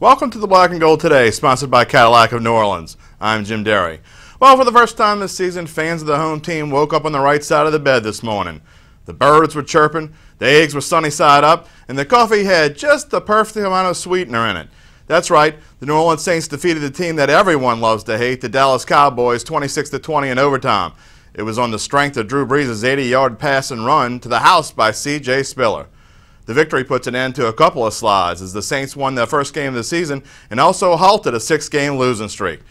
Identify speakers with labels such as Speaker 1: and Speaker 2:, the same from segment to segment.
Speaker 1: Welcome to the Black and Gold Today, sponsored by Cadillac of New Orleans. I'm Jim Derry. Well, for the first time this season, fans of the home team woke up on the right side of the bed this morning. The birds were chirping, the eggs were sunny side up, and the coffee had just the perfect amount of sweetener in it. That's right, the New Orleans Saints defeated the team that everyone loves to hate, the Dallas Cowboys, 26-20 in overtime. It was on the strength of Drew Brees' 80-yard pass and run to the house by C.J. Spiller. The victory puts an end to a couple of slides as the Saints won their first game of the season and also halted a 6-game losing streak.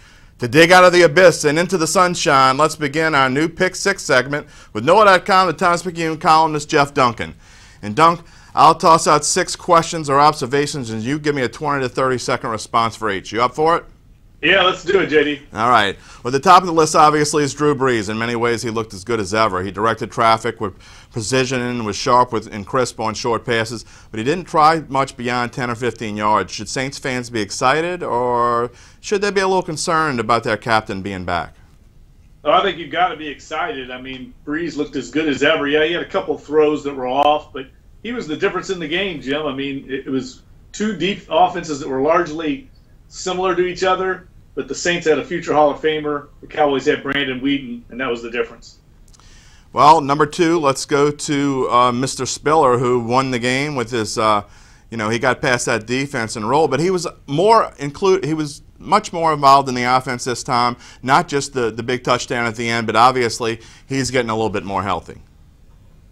Speaker 1: To dig out of the abyss and into the sunshine, let's begin our new Pick 6 segment with NOLA.com, the Times-Picayune columnist Jeff Duncan. And Dunk, I'll toss out 6 questions or observations and you give me a 20 to 30-second response for each. You up for it?
Speaker 2: Yeah, let's do it, JD.
Speaker 1: All right. Well, the top of the list, obviously, is Drew Brees. In many ways, he looked as good as ever. He directed traffic with precision and was sharp and crisp on short passes, but he didn't try much beyond 10 or 15 yards. Should Saints fans be excited, or should they be a little concerned about their captain being back?
Speaker 2: Oh, I think you've got to be excited. I mean, Brees looked as good as ever. Yeah, he had a couple of throws that were off, but he was the difference in the game, Jim. I mean, it was two deep offenses that were largely similar to each other, but the Saints had a future Hall of Famer. The Cowboys had Brandon Wheaton, and that was the difference.
Speaker 1: Well, number 2, let's go to Mr. Spiller, who won the game with his, he got past that defense and rolled, but he was much more involved in the offense this time, not just the big touchdown at the end, but obviously he's getting a little bit more healthy.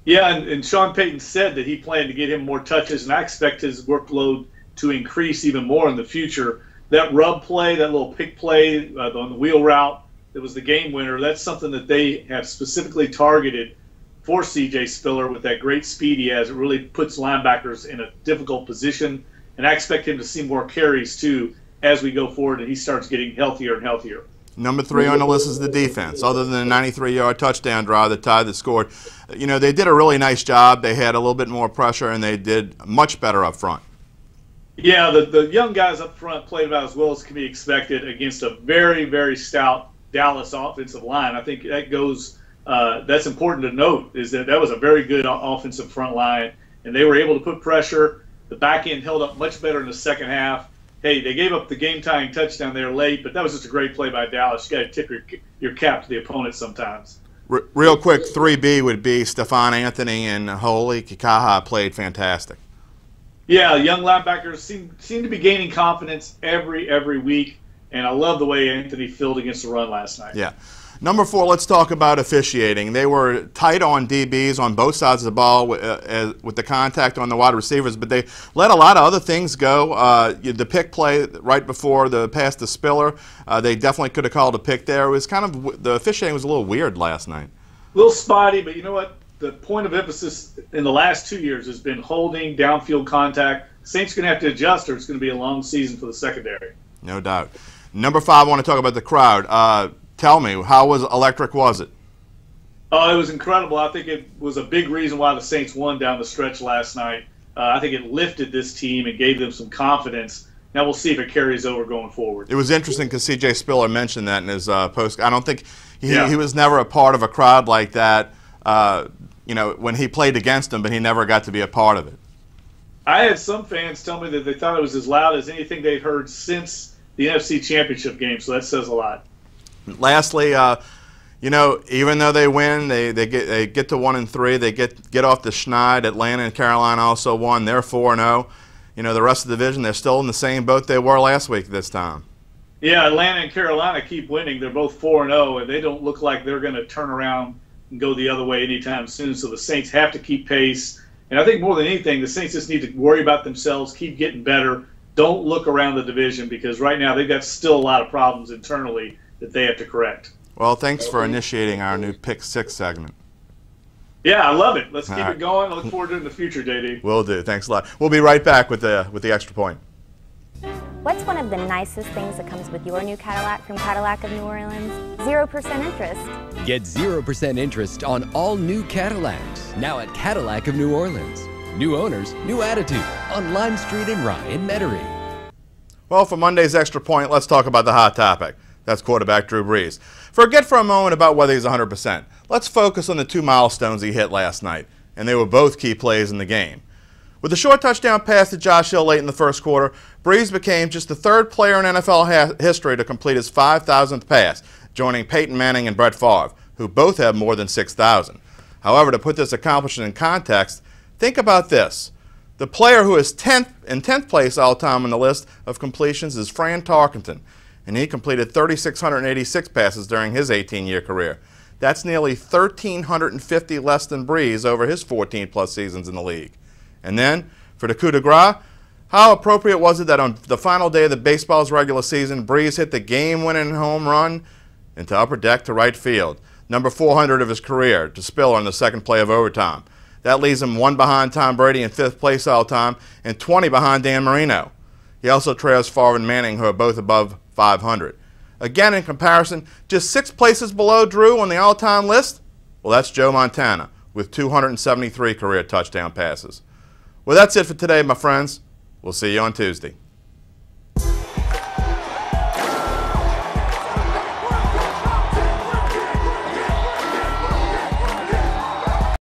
Speaker 2: Yeah, and Sean Payton said that he planned to get him more touches, and I expect his workload to increase even more in the future. That rub play, that little pick play on the wheel route that was the game winner, that's something that they have specifically targeted for C.J. Spiller with that great speed he has. It really puts linebackers in a difficult position, and I expect him to see more carries, too, as we go forward and he starts getting healthier and healthier.
Speaker 1: Number 3 on the list is the defense. Other than the 93-yard touchdown drive that tied the score, they did a really nice job. They had a little bit more pressure, and they did much better up front.
Speaker 2: Yeah, the young guys up front played about as well as can be expected against a very, very stout Dallas offensive line. I think that goes that's important to note, is that was a very good offensive front line, and they were able to put pressure. The back end held up much better in the second half. Hey, they gave up the game-tying touchdown there late, but that was just a great play by Dallas. You got to tip your cap to the opponent sometimes.
Speaker 1: Real quick, 3B would be Stephon Anthony and Holy Kikaha played fantastic.
Speaker 2: Yeah, young linebackers seem to be gaining confidence every week, and I love the way Anthony filled against the run last night.
Speaker 1: Yeah. Number 4, let's talk about officiating. They were tight on DBs on both sides of the ball with the contact on the wide receivers, but they let a lot of other things go. The pick play right before the pass to Spiller, they definitely could have called a pick there. It was kind of, the officiating was a little weird last night.
Speaker 2: A little spotty, but you know what? The point of emphasis in the last 2 years has been holding downfield contact. Saints are going to have to adjust, or it's going to be a long season for the secondary. No
Speaker 1: doubt. Number 5, I want to talk about the crowd. Tell me, how electric was it?
Speaker 2: Oh, it was incredible. I think it was a big reason why the Saints won down the stretch last night. I think it lifted this team and gave them some confidence. Now we'll see if it carries over going forward.
Speaker 1: It was interesting because C.J. Spiller mentioned that in his post. I don't think he was never a part of a crowd like that. When he played against them, but he never got to be a part of it.
Speaker 2: I had some fans tell me that they thought it was as loud as anything they'd heard since the NFC Championship game, so that says a lot.
Speaker 1: Lastly, even though they win, they get to 1-3, they get off the schneid. Atlanta and Carolina also won. They're 4-0. The rest of the division, they're still in the same boat they were last week this time.
Speaker 2: Yeah, Atlanta and Carolina keep winning. They're both 4-0, and they don't look like they're going to turn around and go the other way anytime soon. So the Saints have to keep pace. And I think more than anything, the Saints just need to worry about themselves, keep getting better. Don't look around the division, because right now they've got still a lot of problems internally that they have to correct.
Speaker 1: Well, thanks for initiating our new Pick 6 segment.
Speaker 2: Yeah, I love it. Let's keep it going. I look forward to it in the future, JD.
Speaker 1: Will do. Thanks a lot. We'll be right back with the extra point.
Speaker 3: What's one of the nicest things that comes with your new Cadillac from Cadillac of New Orleans? 0% interest.
Speaker 4: Get 0% interest on all new Cadillacs, now at Cadillac of New Orleans. New owners, new attitude, on Lime Street in Rye and Metairie.
Speaker 1: Well, for Monday's Extra Point, let's talk about the hot topic. That's quarterback Drew Brees. Forget for a moment about whether he's 100%. Let's focus on the 2 milestones he hit last night, and they were both key plays in the game. With a short touchdown pass to Josh Hill late in the first quarter, Brees became just the third player in NFL history to complete his 5,000th pass, joining Peyton Manning and Brett Favre, who both have more than 6,000. However, to put this accomplishment in context, think about this. The player who is in 10th place all-time on the list of completions is Fran Tarkenton, and he completed 3,686 passes during his 18-year career. That's nearly 1,350 less than Brees over his 14-plus seasons in the league. And then, for the coup de grace, how appropriate was it that on the final day of the baseball's regular season, Brees hit the game-winning home run into upper deck to right field, number 400 of his career, to Spiller on the second play of overtime. That leaves him 1 behind Tom Brady in 5th place all-time and 20 behind Dan Marino. He also trails Favre and Manning, who are both above 500. Again, in comparison, just 6 places below Drew on the all-time list, well, that's Joe Montana with 273 career touchdown passes. Well, that's it for today, my friends. We'll see you on Tuesday.